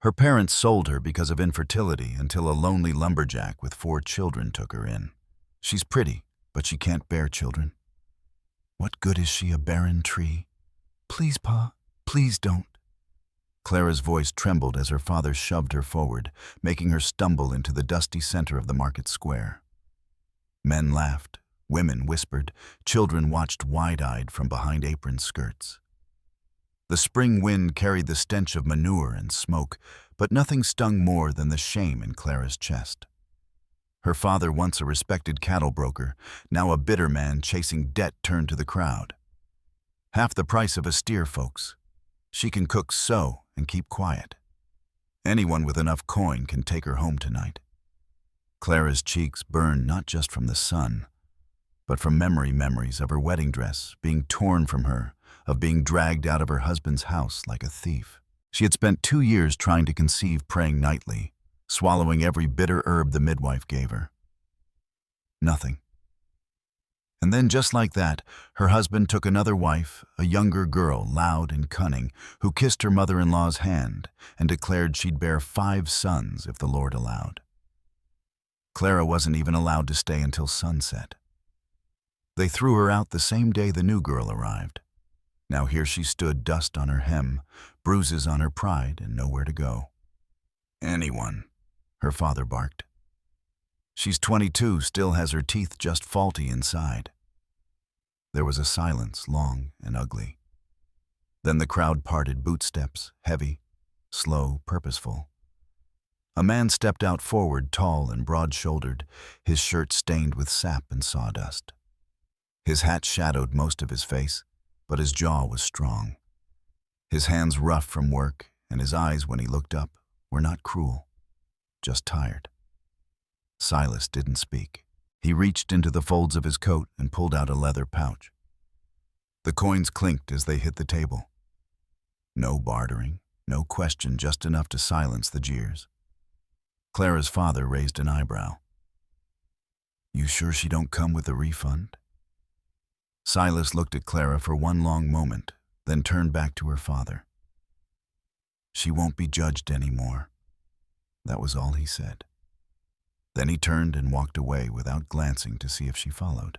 Her parents sold her because of infertility until a lonely lumberjack with 4 children took her in. She's pretty, but she can't bear children. What good is she, a barren tree? Please, Pa, please don't. Clara's voice trembled as her father shoved her forward, making her stumble into the dusty center of the market square. Men laughed, women whispered, children watched wide-eyed from behind apron skirts. The spring wind carried the stench of manure and smoke, but nothing stung more than the shame in Clara's chest. Her father, once a respected cattle broker, now a bitter man chasing debt, turned to the crowd. Half the price of a steer, folks. She can cook, sew, and keep quiet. Anyone with enough coin can take her home tonight. Clara's cheeks burned not just from the sun, but from memories of her wedding dress being torn from her, of being dragged out of her husband's house like a thief. She had spent 2 years trying to conceive, praying nightly, swallowing every bitter herb the midwife gave her. Nothing. And then, just like that, her husband took another wife, a younger girl, loud and cunning, who kissed her mother-in-law's hand and declared she'd bear 5 sons if the Lord allowed. Clara wasn't even allowed to stay until sunset. They threw her out the same day the new girl arrived. Now here she stood, dust on her hem, bruises on her pride, and nowhere to go. Anyone, her father barked. She's 22, still has her teeth just faulty inside. There was a silence, long and ugly. Then the crowd parted, boot steps, heavy, slow, purposeful. A man stepped out forward, tall and broad-shouldered, his shirt stained with sap and sawdust. His hat shadowed most of his face, but his jaw was strong. His hands rough from work, and his eyes, when he looked up, were not cruel, just tired. Silas didn't speak. He reached into the folds of his coat and pulled out a leather pouch. The coins clinked as they hit the table. No bartering, no question, just enough to silence the jeers. Clara's father raised an eyebrow. "You sure she don't come with a refund?" Silas looked at Clara for one long moment, then turned back to her father. "She won't be judged anymore." That was all he said. Then he turned and walked away without glancing to see if she followed.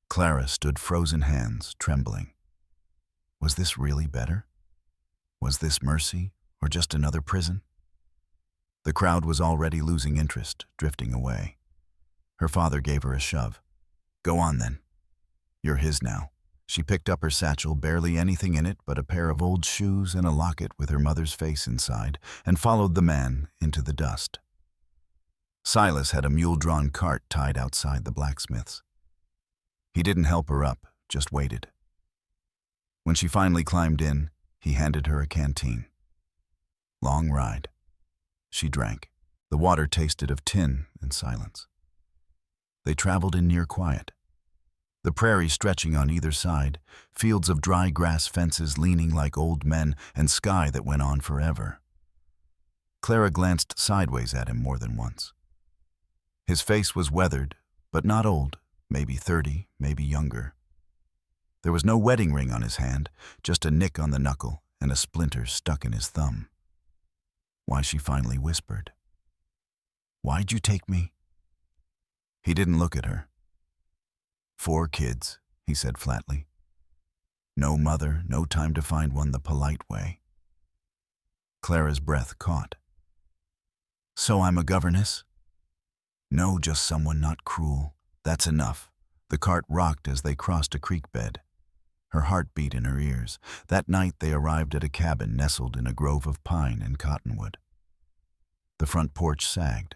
Clara stood, frozen hands, trembling. Was this really better? Was this mercy, or just another prison? The crowd was already losing interest, drifting away. Her father gave her a shove. "Go on then. You're his now." She picked up her satchel, barely anything in it but a pair of old shoes and a locket with her mother's face inside, and followed the man into the dust. Silas had a mule-drawn cart tied outside the blacksmith's. He didn't help her up, just waited. When she finally climbed in, he handed her a canteen. Long ride. She drank. The water tasted of tin and silence. They traveled in near quiet. The prairie stretching on either side, fields of dry grass, fences leaning like old men, and sky that went on forever. Clara glanced sideways at him more than once. His face was weathered, but not old, maybe 30, maybe younger. There was no wedding ring on his hand, just a nick on the knuckle and a splinter stuck in his thumb. Why, she finally whispered. "Why'd you take me?" He didn't look at her. 4 kids, he said flatly. No mother, no time to find one the polite way. Clara's breath caught. "So I'm a governess?" "No, just someone not cruel. That's enough." The cart rocked as they crossed a creek bed. Her heart beat in her ears. That night they arrived at a cabin nestled in a grove of pine and cottonwood. The front porch sagged.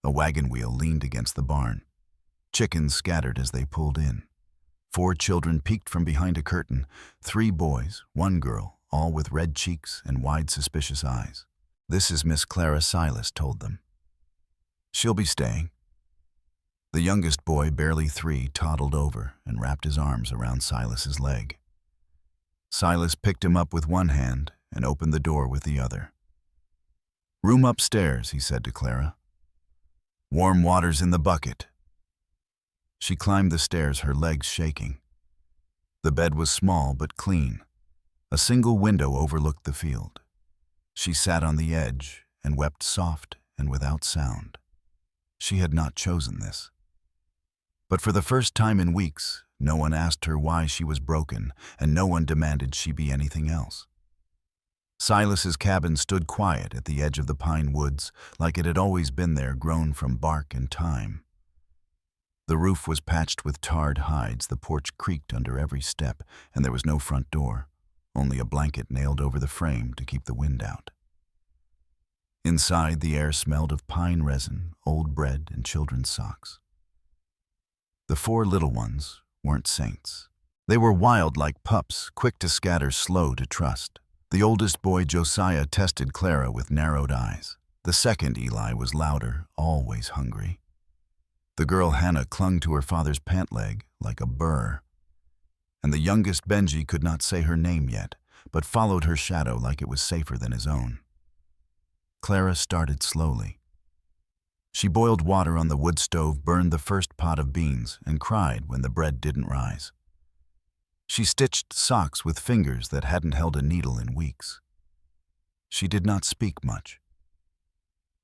A wagon wheel leaned against the barn. Chickens scattered as they pulled in. 4 children peeked from behind a curtain, 3 boys, 1 girl, all with red cheeks and wide, suspicious eyes. "This is Miss Clara," Silas told them. "She'll be staying." The youngest boy, barely 3, toddled over and wrapped his arms around Silas's leg. Silas picked him up with one hand and opened the door with the other. "Room upstairs," he said to Clara. "Warm water's in the bucket." She climbed the stairs, her legs shaking. The bed was small but clean. A single window overlooked the field. She sat on the edge and wept soft and without sound. She had not chosen this. But for the first time in weeks, no one asked her why she was broken, and no one demanded she be anything else. Silas's cabin stood quiet at the edge of the pine woods, like it had always been there, grown from bark and time. The roof was patched with tarred hides, the porch creaked under every step, and there was no front door, only a blanket nailed over the frame to keep the wind out. Inside, the air smelled of pine resin, old bread, and children's socks. The 4 little ones weren't saints. They were wild like pups, quick to scatter, slow to trust. The oldest boy, Josiah, tested Clara with narrowed eyes. The second, Eli, was louder, always hungry. The girl, Hannah, clung to her father's pant leg like a burr. And the youngest, Benji, could not say her name yet, but followed her shadow like it was safer than his own. Clara started slowly. She boiled water on the wood stove, burned the first pot of beans, and cried when the bread didn't rise. She stitched socks with fingers that hadn't held a needle in weeks. She did not speak much.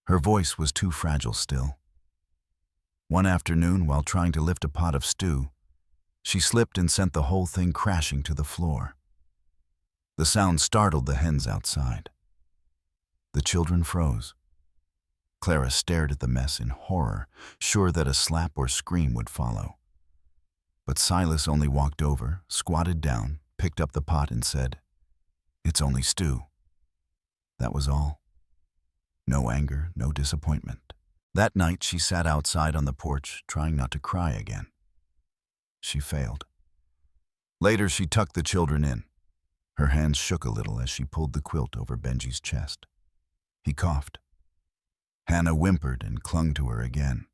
Her voice was too fragile still. One afternoon, while trying to lift a pot of stew, she slipped and sent the whole thing crashing to the floor. The sound startled the hens outside. The children froze. Clara stared at the mess in horror, sure that a slap or scream would follow. But Silas only walked over, squatted down, picked up the pot and said, "It's only stew." That was all. No anger, no disappointment. That night she sat outside on the porch, trying not to cry again. She failed. Later she tucked the children in. Her hands shook a little as she pulled the quilt over Benji's chest. He coughed. Hannah whimpered and clung to her again.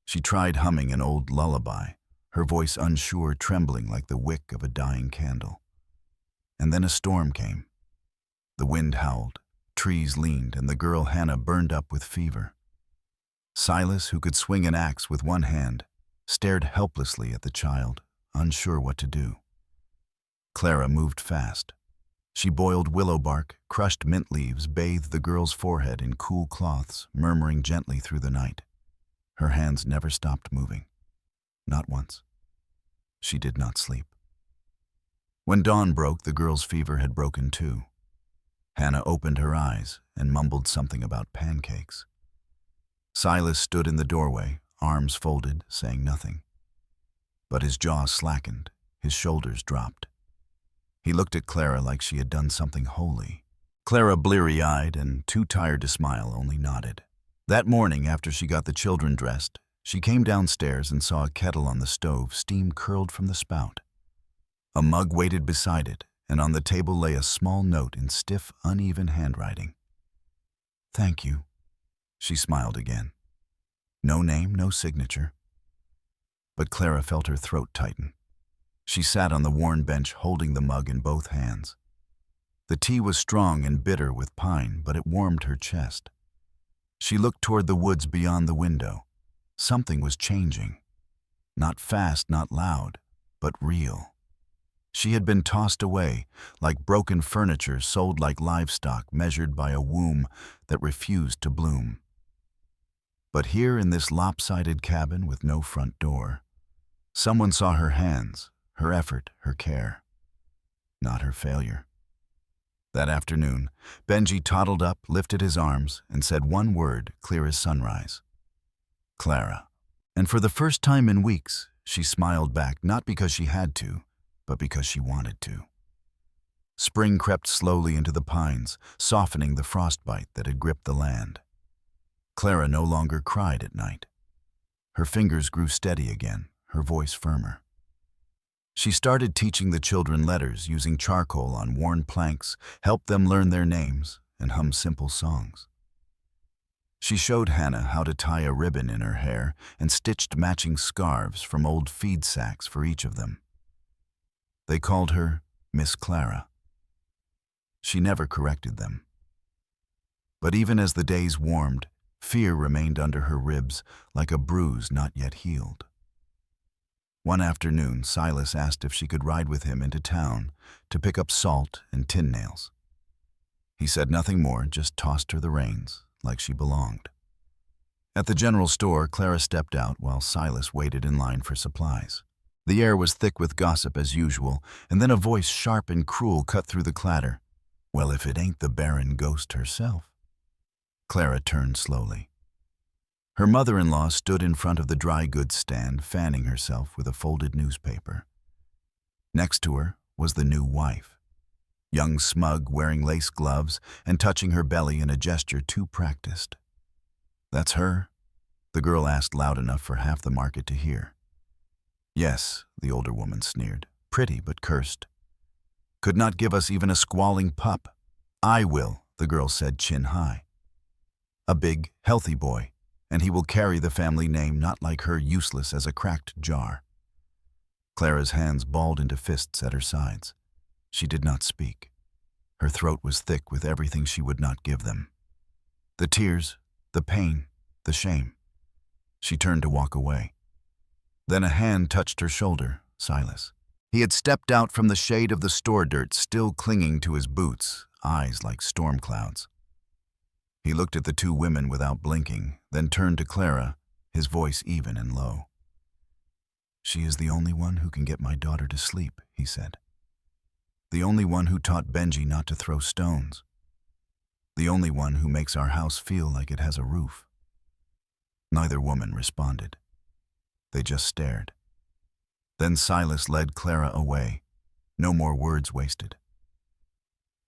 She tried humming an old lullaby, her voice unsure, trembling like the wick of a dying candle. And then a storm came. The wind howled, trees leaned, and the girl Hannah burned up with fever. Silas, who could swing an axe with one hand, stared helplessly at the child, unsure what to do. Clara moved fast. She boiled willow bark, crushed mint leaves, bathed the girl's forehead in cool cloths, murmuring gently through the night. Her hands never stopped moving. Not once. She did not sleep. When dawn broke, the girl's fever had broken too. Hannah opened her eyes and mumbled something about pancakes. Silas stood in the doorway, arms folded, saying nothing. But his jaw slackened, his shoulders dropped. He looked at Clara like she had done something holy. Clara, bleary-eyed and too tired to smile, only nodded. That morning, after she got the children dressed, she came downstairs and saw a kettle on the stove, steam curled from the spout. A mug waited beside it, and on the table lay a small note in stiff, uneven handwriting. "Thank you." She smiled again. No name, no signature. But Clara felt her throat tighten. She sat on the worn bench, holding the mug in both hands. The tea was strong and bitter with pine, but it warmed her chest. She looked toward the woods beyond the window. Something was changing. Not fast, not loud, but real. She had been tossed away, like broken furniture sold like livestock, measured by a womb that refused to bloom. But here in this lopsided cabin with no front door, someone saw her hands, her effort, her care, not her failure. That afternoon, Benji toddled up, lifted his arms, and said one word, clear as sunrise: "Clara." And for the first time in weeks, she smiled back, not because she had to, but because she wanted to. Spring crept slowly into the pines, softening the frostbite that had gripped the land. Clara no longer cried at night. Her fingers grew steady again, her voice firmer. She started teaching the children letters, using charcoal on worn planks, helped them learn their names, and hum simple songs. She showed Hannah how to tie a ribbon in her hair and stitched matching scarves from old feed sacks for each of them. They called her Miss Clara. She never corrected them. But even as the days warmed, fear remained under her ribs like a bruise not yet healed. One afternoon, Silas asked if she could ride with him into town to pick up salt and tin nails. He said nothing more, just tossed her the reins, like she belonged. At the general store, Clara stepped out while Silas waited in line for supplies. The air was thick with gossip as usual, and then a voice sharp and cruel cut through the clatter. "Well, if it ain't the barren ghost herself." Clara turned slowly. Her mother-in-law stood in front of the dry goods stand, fanning herself with a folded newspaper. Next to her was the new wife, young smug, wearing lace gloves and touching her belly in a gesture too practiced. "That's her?" the girl asked loud enough for half the market to hear. "Yes," the older woman sneered, "pretty but cursed. Could not give us even a squalling pup." "I will," the girl said, chin high. "A big, healthy boy, and he will carry the family name, not like her, useless as a cracked jar." Clara's hands balled into fists at her sides. She did not speak. Her throat was thick with everything she would not give them. The tears, the pain, the shame. She turned to walk away. Then a hand touched her shoulder, Silas. He had stepped out from the shade of the store dirt, still clinging to his boots, eyes like storm clouds. He looked at the two women without blinking, then turned to Clara, his voice even and low. "She is the only one who can get my daughter to sleep," he said. "The only one who taught Benji not to throw stones. The only one who makes our house feel like it has a roof." Neither woman responded. They just stared. Then Silas led Clara away. No more words wasted.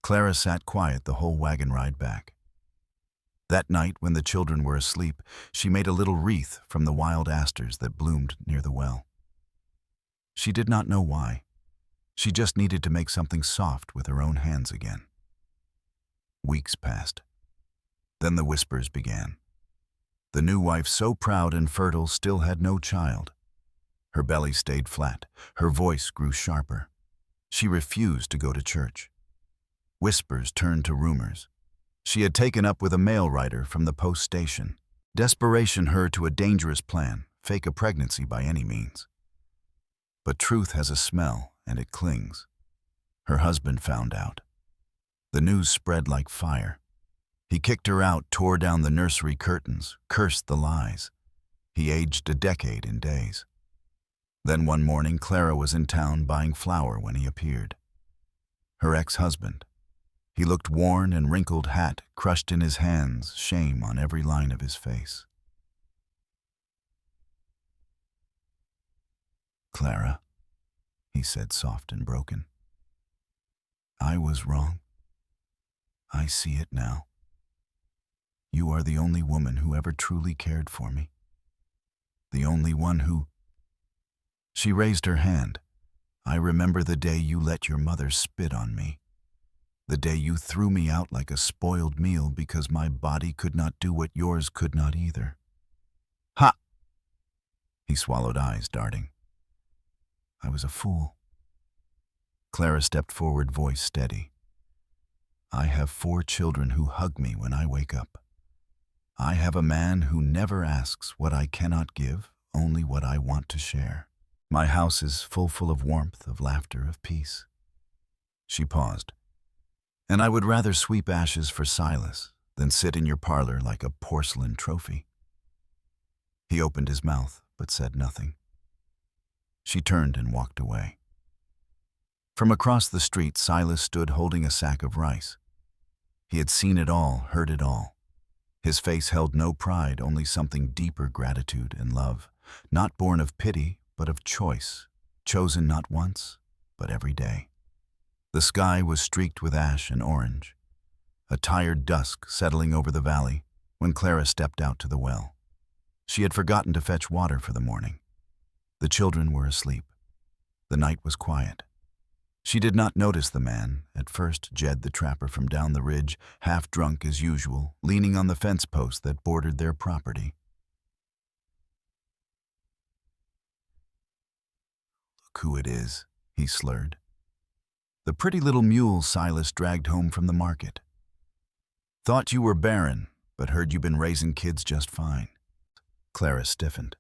Clara sat quiet the whole wagon ride back. That night, when the children were asleep, she made a little wreath from the wild asters that bloomed near the well. She did not know why. She just needed to make something soft with her own hands again. Weeks passed. Then the whispers began. The new wife, so proud and fertile, still had no child. Her belly stayed flat. Her voice grew sharper. She refused to go to church. Whispers turned to rumors. She had taken up with a mail rider from the post station. Desperation her to a dangerous plan, fake a pregnancy by any means. But truth has a smell, and it clings. Her husband found out. The news spread like fire. He kicked her out, tore down the nursery curtains, cursed the lies. He aged a decade in days. Then one morning, Clara was in town buying flour when he appeared. Her ex-husband. He looked worn and wrinkled, hat crushed in his hands, shame on every line of his face. "Clara," he said, soft and broken. "I was wrong. I see it now. You are the only woman who ever truly cared for me. The only one who—" She raised her hand. "I remember the day you let your mother spit on me. The day you threw me out like a spoiled meal because my body could not do what yours could not either." "Ha!" He swallowed, eyes darting. "I was a fool." Clara stepped forward, voice steady. "I have 4 children who hug me when I wake up. I have a man who never asks what I cannot give, only what I want to share. My house is full of warmth, of laughter, of peace." She paused. "And I would rather sweep ashes for Silas than sit in your parlor like a porcelain trophy." He opened his mouth, but said nothing. She turned and walked away. From across the street, Silas stood holding a sack of rice. He had seen it all, heard it all. His face held no pride, only something deeper, gratitude and love, not born of pity, but of choice, chosen not once, but every day. The sky was streaked with ash and orange, a tired dusk settling over the valley when Clara stepped out to the well. She had forgotten to fetch water for the morning. The children were asleep. The night was quiet. She did not notice the man, at first Jed the trapper from down the ridge, half drunk as usual, leaning on the fence post that bordered their property. "Look who it is," he slurred. "The pretty little mule Silas dragged home from the market. Thought you were barren, but heard you've been raising kids just fine." Clara stiffened.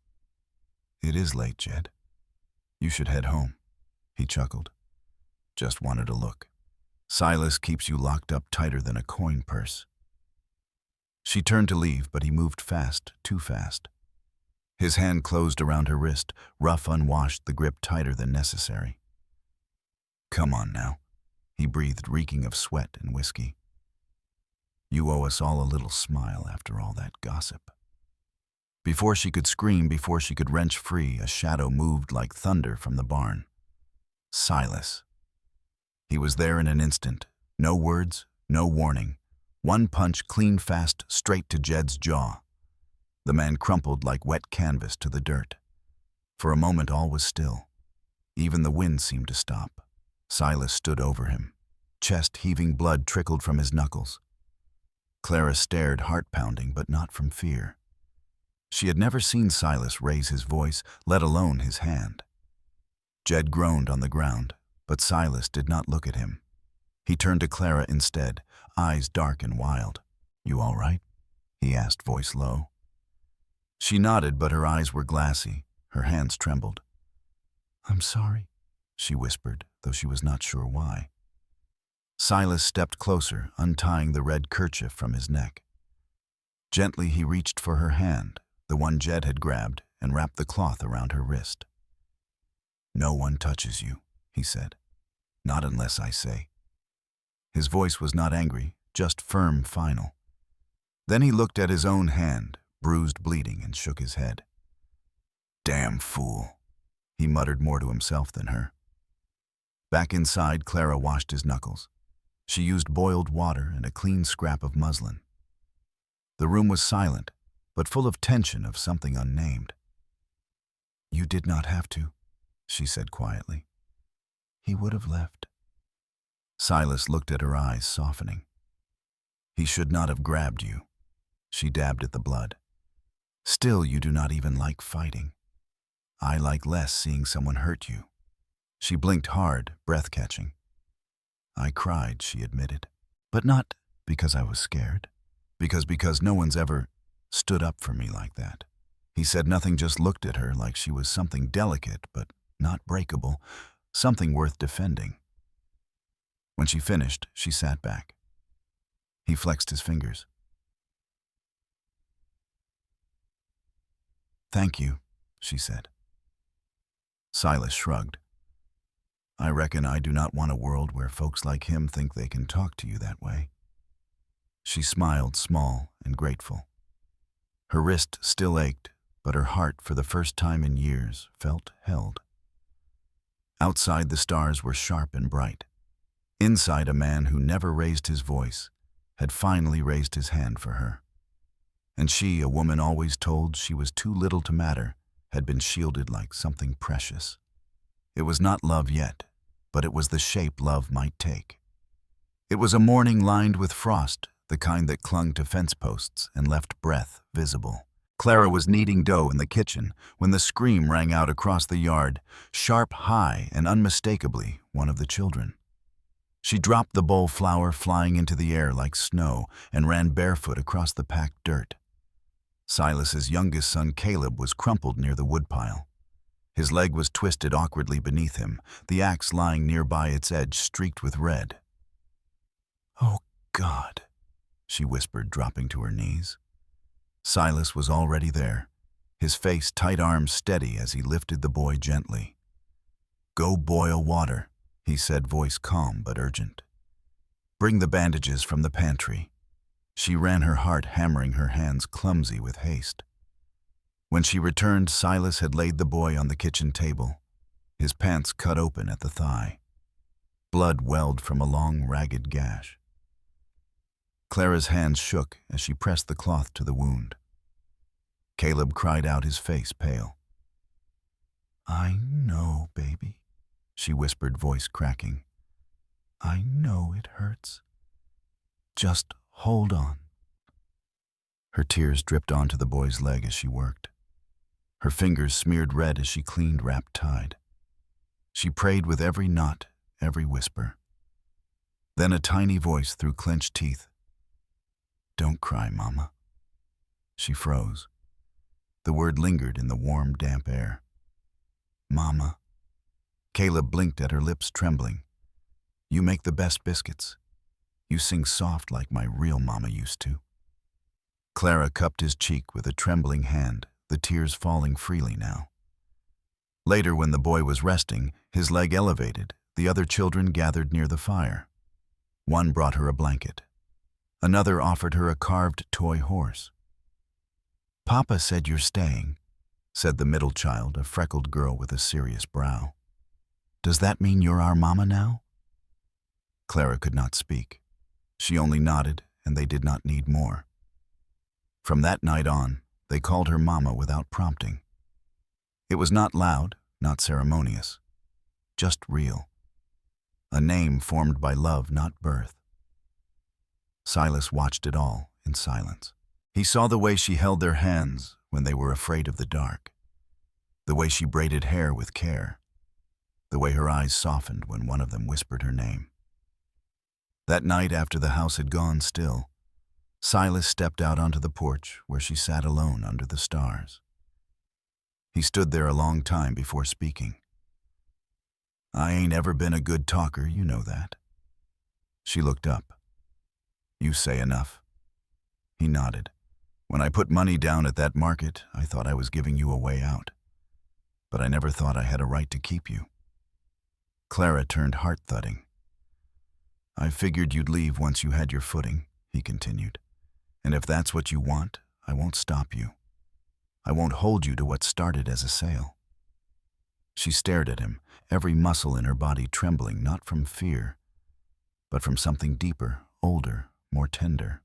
"It is late, Jed. You should head home." He chuckled. "Just wanted a look." Silas keeps you locked up tighter than a coin purse. She turned to leave, but he moved fast, too fast. His hand closed around her wrist, rough, unwashed, the grip tighter than necessary. Come on now, he breathed, reeking of sweat and whiskey. You owe us all a little smile after all that gossip. Before she could scream, before she could wrench free, a shadow moved like thunder from the barn. Silas. He was there in an instant. No words, no warning. One punch, clean, fast, straight to Jed's jaw. The man crumpled like wet canvas to the dirt. For a moment all was still. Even the wind seemed to stop. Silas stood over him. Chest heaving, blood trickled from his knuckles. Clara stared, heart pounding, but not from fear. She had never seen Silas raise his voice, let alone his hand. Jed groaned on the ground, but Silas did not look at him. He turned to Clara instead, eyes dark and wild. You all right? He asked, voice low. She nodded, but her eyes were glassy. Her hands trembled. I'm sorry, she whispered, though she was not sure why. Silas stepped closer, untying the red kerchief from his neck. Gently he reached for her hand, the one Jed had grabbed, and wrapped the cloth around her wrist. No one touches you, he said. Not unless I say. His voice was not angry, just firm, final. Then he looked at his own hand, bruised, bleeding, and shook his head. Damn fool, he muttered more to himself than her. Back inside, Clara washed his knuckles. She used boiled water and a clean scrap of muslin. The room was silent, but full of tension of something unnamed. You did not have to, she said quietly. He would have left. Silas looked at her eyes, softening. He should not have grabbed you. She dabbed at the blood. Still, you do not even like fighting. I like less seeing someone hurt you. She blinked hard, breath-catching. I cried, she admitted. But not because I was scared. Because no one's ever stood up for me like that. He said nothing, just looked at her like she was something delicate but not breakable, something worth defending. When she finished, she sat back. He flexed his fingers. Thank you, she said. Silas shrugged. I reckon I do not want a world where folks like him think they can talk to you that way. She smiled, small and grateful. Her wrist still ached, but her heart, for the first time in years, felt held. Outside, the stars were sharp and bright. Inside, a man who never raised his voice had finally raised his hand for her. And she, a woman always told she was too little to matter, had been shielded like something precious. It was not love yet, but it was the shape love might take. It was a morning lined with frost, the kind that clung to fence posts and left breath visible. Clara was kneading dough in the kitchen when the scream rang out across the yard, sharp, high, and unmistakably one of the children. She dropped the bowl flour flying into the air like snow and ran barefoot across the packed dirt. Silas's youngest son, Caleb, was crumpled near the woodpile. His leg was twisted awkwardly beneath him, the axe lying nearby, its edge streaked with red. Oh, God, she whispered, dropping to her knees. Silas was already there, his face, tight arms steady as he lifted the boy gently. Go boil water, he said, voice calm but urgent. Bring the bandages from the pantry. She ran, her heart hammering, her hands clumsy with haste. When she returned, Silas had laid the boy on the kitchen table, his pants cut open at the thigh. Blood welled from a long, ragged gash. Clara's hands shook as she pressed the cloth to the wound. Caleb cried out, his face pale. I know, baby, she whispered, voice cracking. I know it hurts. Just hold on. Her tears dripped onto the boy's leg as she worked. Her fingers smeared red as she cleaned wrapped tide. She prayed with every knot, every whisper. Then a tiny voice through clenched teeth. Don't cry, Mama. She froze. The word lingered in the warm, damp air. Mama. Caleb blinked at her, lips trembling. You make the best biscuits. You sing soft like my real mama used to." Clara cupped his cheek with a trembling hand, the tears falling freely now. Later, when the boy was resting, his leg elevated, the other children gathered near the fire. One brought her a blanket. Another offered her a carved toy horse. "Papa said you're staying," said the middle child, a freckled girl with a serious brow. "Does that mean you're our mama now?" Clara could not speak. She only nodded, and they did not need more. From that night on, they called her Mama without prompting. It was not loud, not ceremonious, just real. A name formed by love, not birth. Silas watched it all in silence. He saw the way she held their hands when they were afraid of the dark, the way she braided hair with care, the way her eyes softened when one of them whispered her name. That night, after the house had gone still, Silas stepped out onto the porch where she sat alone under the stars. He stood there a long time before speaking. "I ain't ever been a good talker, you know that." She looked up. "You say enough." He nodded. "When I put money down at that market, I thought I was giving you a way out. But I never thought I had a right to keep you." Clara turned heart-thudding. "I figured you'd leave once you had your footing," he continued. "And if that's what you want, I won't stop you. I won't hold you to what started as a sale." She stared at him, every muscle in her body trembling not from fear, but from something deeper, older, more tender.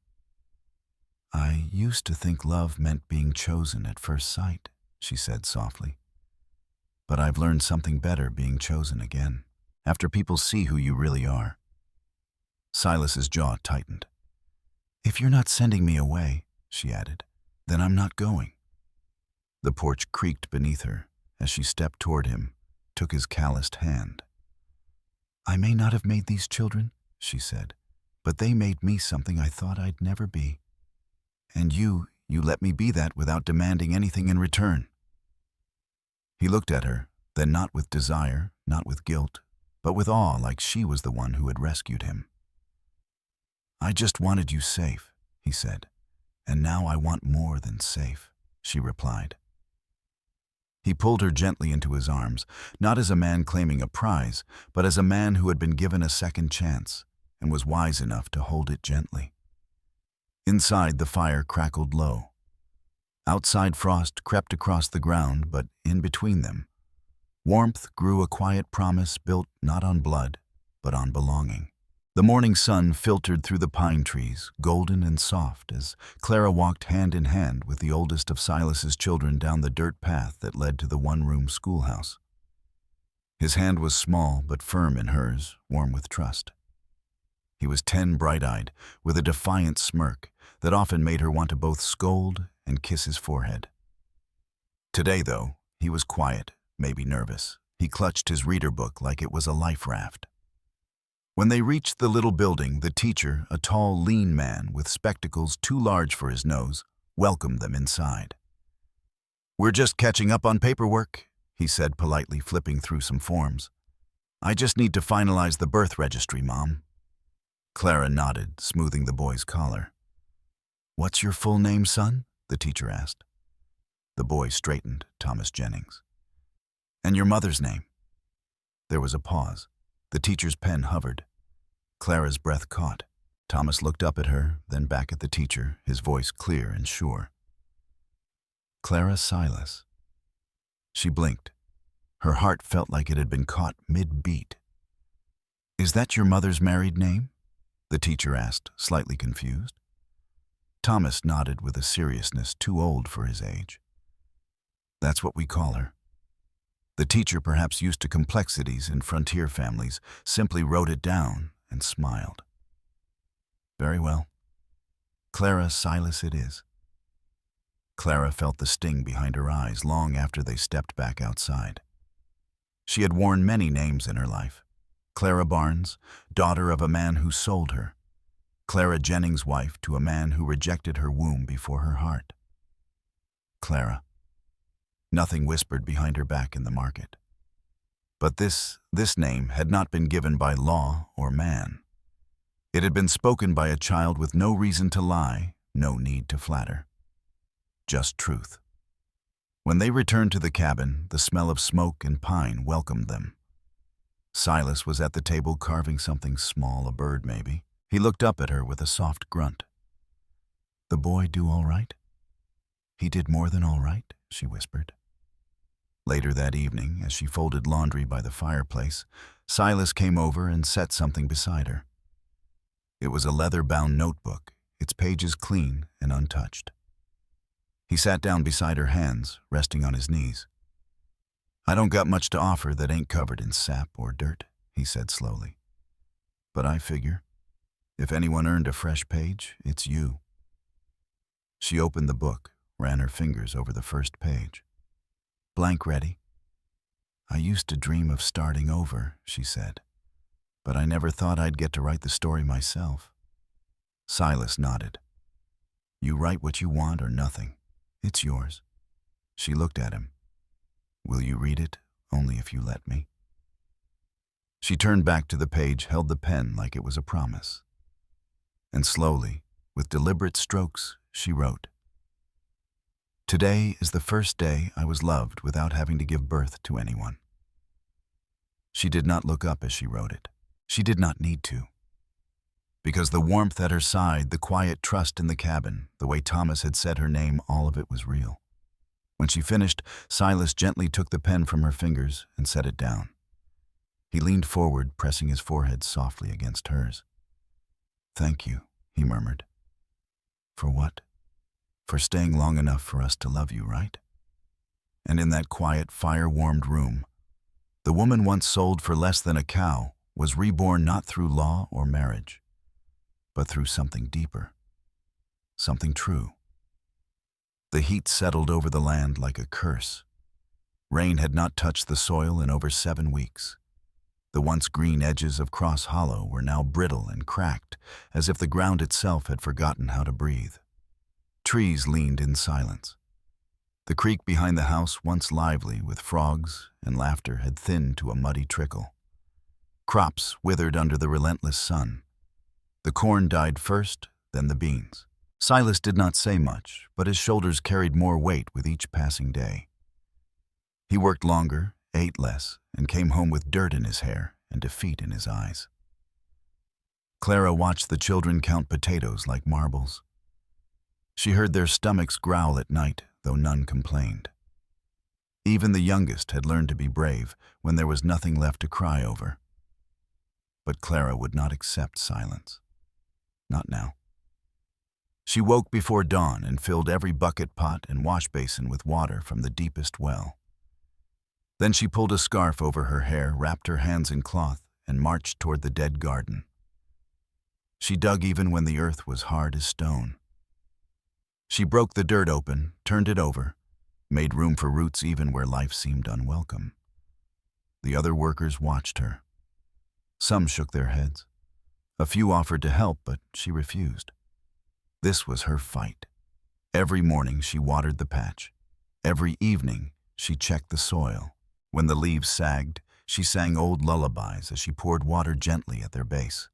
"I used to think love meant being chosen at first sight," she said softly. "But I've learned something better being chosen again, after people see who you really are." Silas's jaw tightened. "If you're not sending me away," she added, "then I'm not going." The porch creaked beneath her as she stepped toward him, took his calloused hand. "I may not have made these children," she said, "but they made me something I thought I'd never be. And you let me be that without demanding anything in return." He looked at her, then not with desire, not with guilt, but with awe, like she was the one who had rescued him. "I just wanted you safe," he said. "And now I want more than safe," she replied. He pulled her gently into his arms, not as a man claiming a prize, but as a man who had been given a second chance and was wise enough to hold it gently. Inside, the fire crackled low. Outside, frost crept across the ground, but in between them, warmth grew, a quiet promise built not on blood, but on belonging. The morning sun filtered through the pine trees, golden and soft, as Clara walked hand in hand with the oldest of Silas's children down the dirt path that led to the one-room schoolhouse. His hand was small but firm in hers, warm with trust. He was 10, bright-eyed, with a defiant smirk that often made her want to both scold and kiss his forehead. Today, though, he was quiet, maybe nervous. He clutched his reader book like it was a life raft. When they reached the little building, the teacher, a tall, lean man with spectacles too large for his nose, welcomed them inside. "We're just catching up on paperwork," he said politely, flipping through some forms. "I just need to finalize the birth registry, Mom." Clara nodded, smoothing the boy's collar. "What's your full name, son?" the teacher asked. The boy straightened, Thomas Jennings. "And your mother's name?" There was a pause. The teacher's pen hovered. Clara's breath caught. Thomas looked up at her, then back at the teacher, his voice clear and sure. "Clara Silas." She blinked. Her heart felt like it had been caught mid-beat. "Is that your mother's married name?" the teacher asked, slightly confused. Thomas nodded with a seriousness too old for his age. "That's what we call her." The teacher, perhaps used to complexities in frontier families, simply wrote it down and smiled. "Very well. Clara Silas it is." Clara felt the sting behind her eyes long after they stepped back outside. She had worn many names in her life. Clara Barnes, daughter of a man who sold her. Clara Jennings' wife to a man who rejected her womb before her heart. Clara. Nothing whispered behind her back in the market. But this name had not been given by law or man. It had been spoken by a child with no reason to lie, no need to flatter. Just truth. When they returned to the cabin, the smell of smoke and pine welcomed them. Silas was at the table carving something small, a bird maybe. He looked up at her with a soft grunt. "The boy do all right?" "He did more than all right," she whispered. Later that evening, as she folded laundry by the fireplace, Silas came over and set something beside her. It was a leather-bound notebook, its pages clean and untouched. He sat down beside her hands, resting on his knees. "I don't got much to offer that ain't covered in sap or dirt," he said slowly. "But I figure, if anyone earned a fresh page, it's you." She opened the book, ran her fingers over the first page. "Blank ready?" "I used to dream of starting over," she said, "but I never thought I'd get to write the story myself." Silas nodded. "You write what you want or nothing. It's yours." She looked at him. "Will you read it, only if you let me?" She turned back to the page, held the pen like it was a promise. And slowly, with deliberate strokes, she wrote, "Today is the first day I was loved without having to give birth to anyone." She did not look up as she wrote it. She did not need to. Because the warmth at her side, the quiet trust in the cabin, the way Thomas had said her name, all of it was real. When she finished, Silas gently took the pen from her fingers and set it down. He leaned forward, pressing his forehead softly against hers. "Thank you," he murmured. "For what?" "For staying long enough for us to love you, right?" And in that quiet, fire-warmed room, the woman once sold for less than a cow was reborn not through law or marriage, but through something deeper, something true. The heat settled over the land like a curse. Rain had not touched the soil in over 7 weeks. The once green edges of Cross Hollow were now brittle and cracked, as if the ground itself had forgotten how to breathe. Trees leaned in silence. The creek behind the house, once lively with frogs and laughter, had thinned to a muddy trickle. Crops withered under the relentless sun. The corn died first, then the beans. Silas did not say much, but his shoulders carried more weight with each passing day. He worked longer, ate less, and came home with dirt in his hair and defeat in his eyes. Clara watched the children count potatoes like marbles. She heard their stomachs growl at night, though none complained. Even the youngest had learned to be brave when there was nothing left to cry over. But Clara would not accept silence. Not now. She woke before dawn and filled every bucket, pot, and wash basin with water from the deepest well. Then she pulled a scarf over her hair, wrapped her hands in cloth, and marched toward the dead garden. She dug even when the earth was hard as stone. She broke the dirt open, turned it over, made room for roots even where life seemed unwelcome. The other workers watched her. Some shook their heads. A few offered to help, but she refused. This was her fight. Every morning she watered the patch. Every evening she checked the soil. When the leaves sagged, she sang old lullabies as she poured water gently at their base.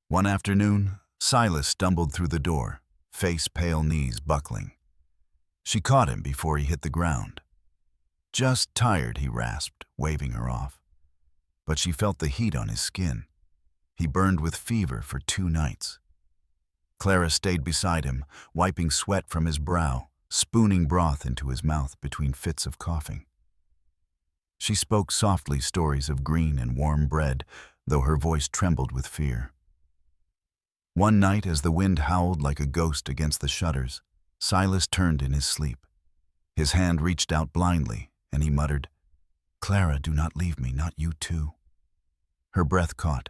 One afternoon, Silas stumbled through the door, face pale, knees buckling. She caught him before he hit the ground. "Just tired," he rasped, waving her off. But she felt the heat on his skin. He burned with fever for 2 nights. Clara stayed beside him, wiping sweat from his brow, spooning broth into his mouth between fits of coughing. She spoke softly stories of green and warm bread, though her voice trembled with fear. One night, as the wind howled like a ghost against the shutters, Silas turned in his sleep. His hand reached out blindly, and he muttered, "Clara, do not leave me, not you too." Her breath caught.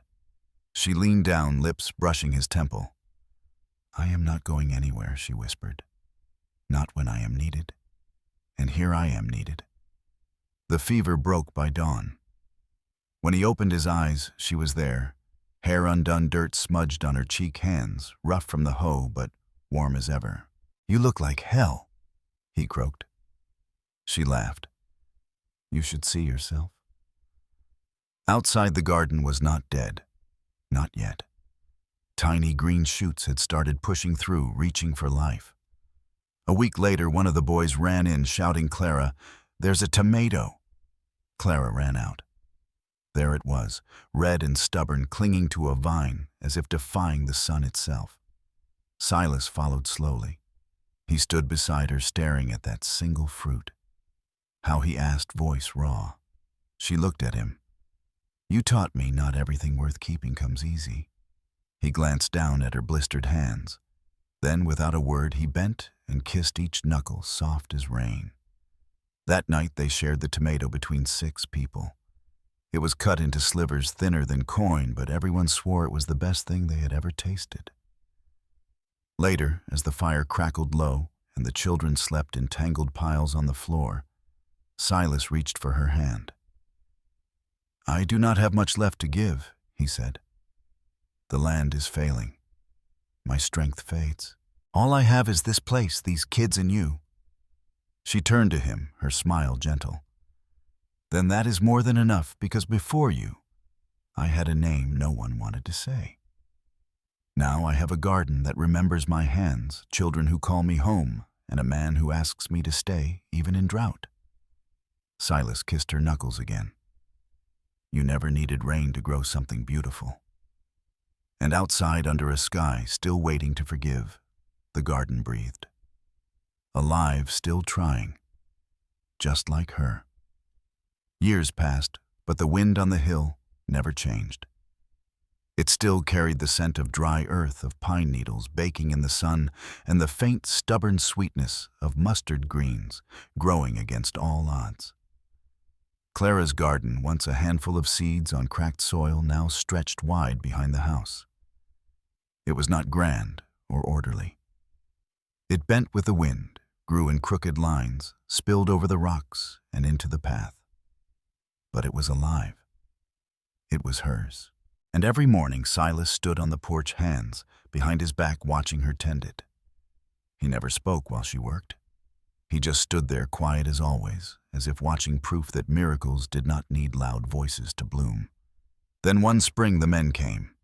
She leaned down, lips brushing his temple. "I am not going anywhere," she whispered. "Not when I am needed. And here I am needed." The fever broke by dawn. When he opened his eyes, she was there, hair undone, dirt smudged on her cheek, hands, rough from the hoe, but warm as ever. "You look like hell," he croaked. She laughed. "You should see yourself." Outside the garden was not dead. Not yet. Tiny green shoots had started pushing through, reaching for life. A week later, one of the boys ran in, shouting, "Clara, there's a tomato!" Clara ran out. There it was, red and stubborn, clinging to a vine, as if defying the sun itself. Silas followed slowly. He stood beside her, staring at that single fruit. How he asked, voice raw. She looked at him. "You taught me not everything worth keeping comes easy." He glanced down at her blistered hands. Then, without a word, he bent and kissed each knuckle, soft as rain. That night they shared the tomato between 6 people. It was cut into slivers thinner than coin, but everyone swore it was the best thing they had ever tasted. Later, as the fire crackled low and the children slept in tangled piles on the floor, Silas reached for her hand. "I do not have much left to give," he said. "The land is failing. My strength fades. All I have is this place, these kids, and you." She turned to him, her smile gentle. "Then that is more than enough, because before you, I had a name no one wanted to say. Now I have a garden that remembers my hands, children who call me home, and a man who asks me to stay, even in drought." Silas kissed her knuckles again. "You never needed rain to grow something beautiful." And outside, under a sky still waiting to forgive, the garden breathed. Alive, still trying, just like her. Years passed, but the wind on the hill never changed. It still carried the scent of dry earth, of pine needles baking in the sun, and the faint, stubborn sweetness of mustard greens growing against all odds. Clara's garden, once a handful of seeds on cracked soil, now stretched wide behind the house. It was not grand or orderly. It bent with the wind, grew in crooked lines, spilled over the rocks and into the path. But it was alive. It was hers. And every morning Silas stood on the porch, hands behind his back, watching her tend it. He never spoke while she worked. He just stood there, quiet as always, as if watching proof that miracles did not need loud voices to bloom. Then one spring the men came.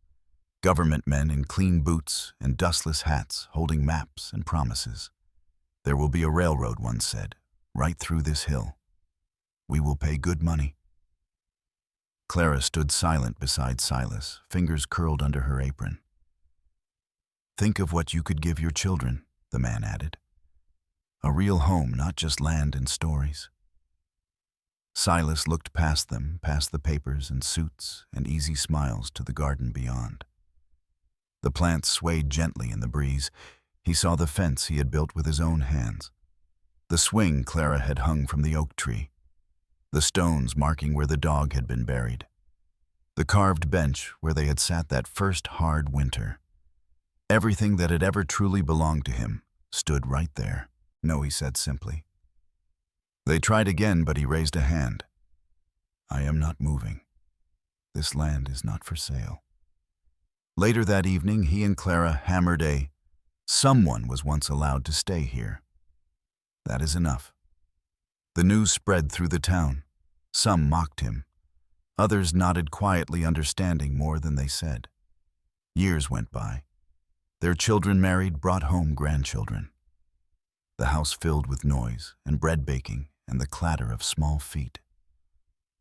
Government men in clean boots and dustless hats, holding maps and promises. "There will be a railroad," one said, "right through this hill. We will pay good money." Clara stood silent beside Silas, fingers curled under her apron. "Think of what you could give your children," the man added. "A real home, not just land and stories." Silas looked past them, past the papers and suits and easy smiles, to the garden beyond. The plants swayed gently in the breeze. He saw the fence he had built with his own hands, the swing Clara had hung from the oak tree, the stones marking where the dog had been buried, the carved bench where they had sat that first hard winter. Everything that had ever truly belonged to him stood right there. "No," he said simply. They tried again, but he raised a hand. "I am not moving. This land is not for sale." Later that evening, he and Clara hammered a "someone was once allowed to stay here. That is enough." The news spread through the town. Some mocked him. Others nodded quietly, understanding more than they said. Years went by. Their children married, brought home grandchildren. The house filled with noise and bread baking and the clatter of small feet.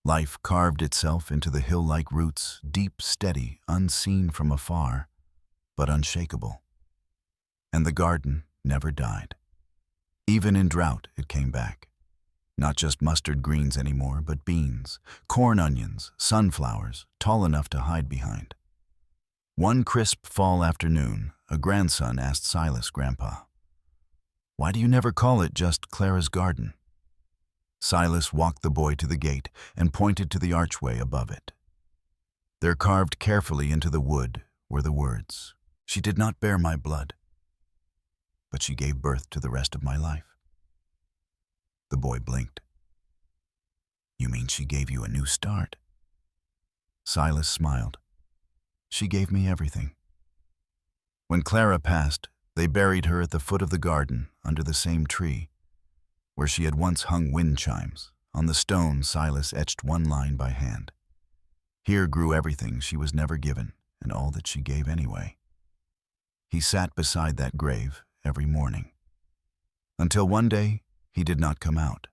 Life carved itself into the hill-like roots, deep, steady, unseen from afar, but unshakable. And the garden never died. Even in drought, it came back. Not just mustard greens anymore, but beans, corn, onions, sunflowers, tall enough to hide behind. One crisp fall afternoon, a grandson asked Silas, "Grandpa, why do you never call it just Clara's garden?" Silas walked the boy to the gate and pointed to the archway above it. There, carved carefully into the wood, were the words, "She did not bear my blood, but she gave birth to the rest of my life." The boy blinked. "You mean she gave you a new start?" Silas smiled. "She gave me everything." When Clara passed, they buried her at the foot of the garden, under the same tree, where she had once hung wind chimes. On the stone, Silas etched one line by hand. Here grew everything she was never given, and all that she gave anyway. He sat beside that grave every morning. Until one day, he did not come out.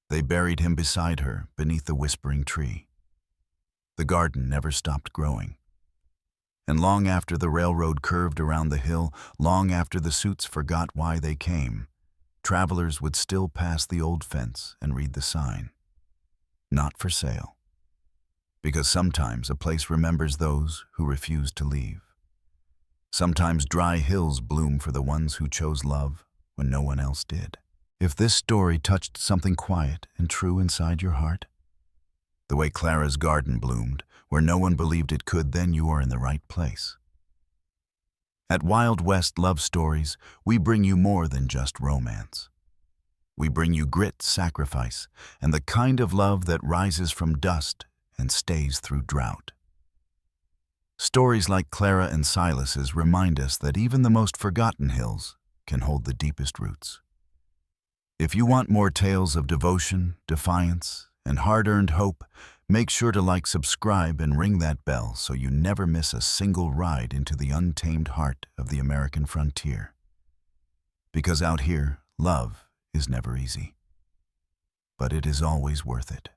They buried him beside her beneath the whispering tree. The garden never stopped growing. And long after the railroad curved around the hill, long after the suits forgot why they came, travelers would still pass the old fence and read the sign. Not for sale. Because sometimes a place remembers those who refuse to leave. Sometimes dry hills bloom for the ones who chose love when no one else did. If this story touched something quiet and true inside your heart, the way Clara's garden bloomed, where no one believed it could, then you are in the right place. At Wild West Love Stories, we bring you more than just romance. We bring you grit, sacrifice, and the kind of love that rises from dust and stays through drought. Stories like Clara and Silas's remind us that even the most forgotten hills can hold the deepest roots. If you want more tales of devotion, defiance, and hard-earned hope, make sure to subscribe, and ring that bell so you never miss a single ride into the untamed heart of the American frontier. Because out here, love is never easy, but it is always worth it.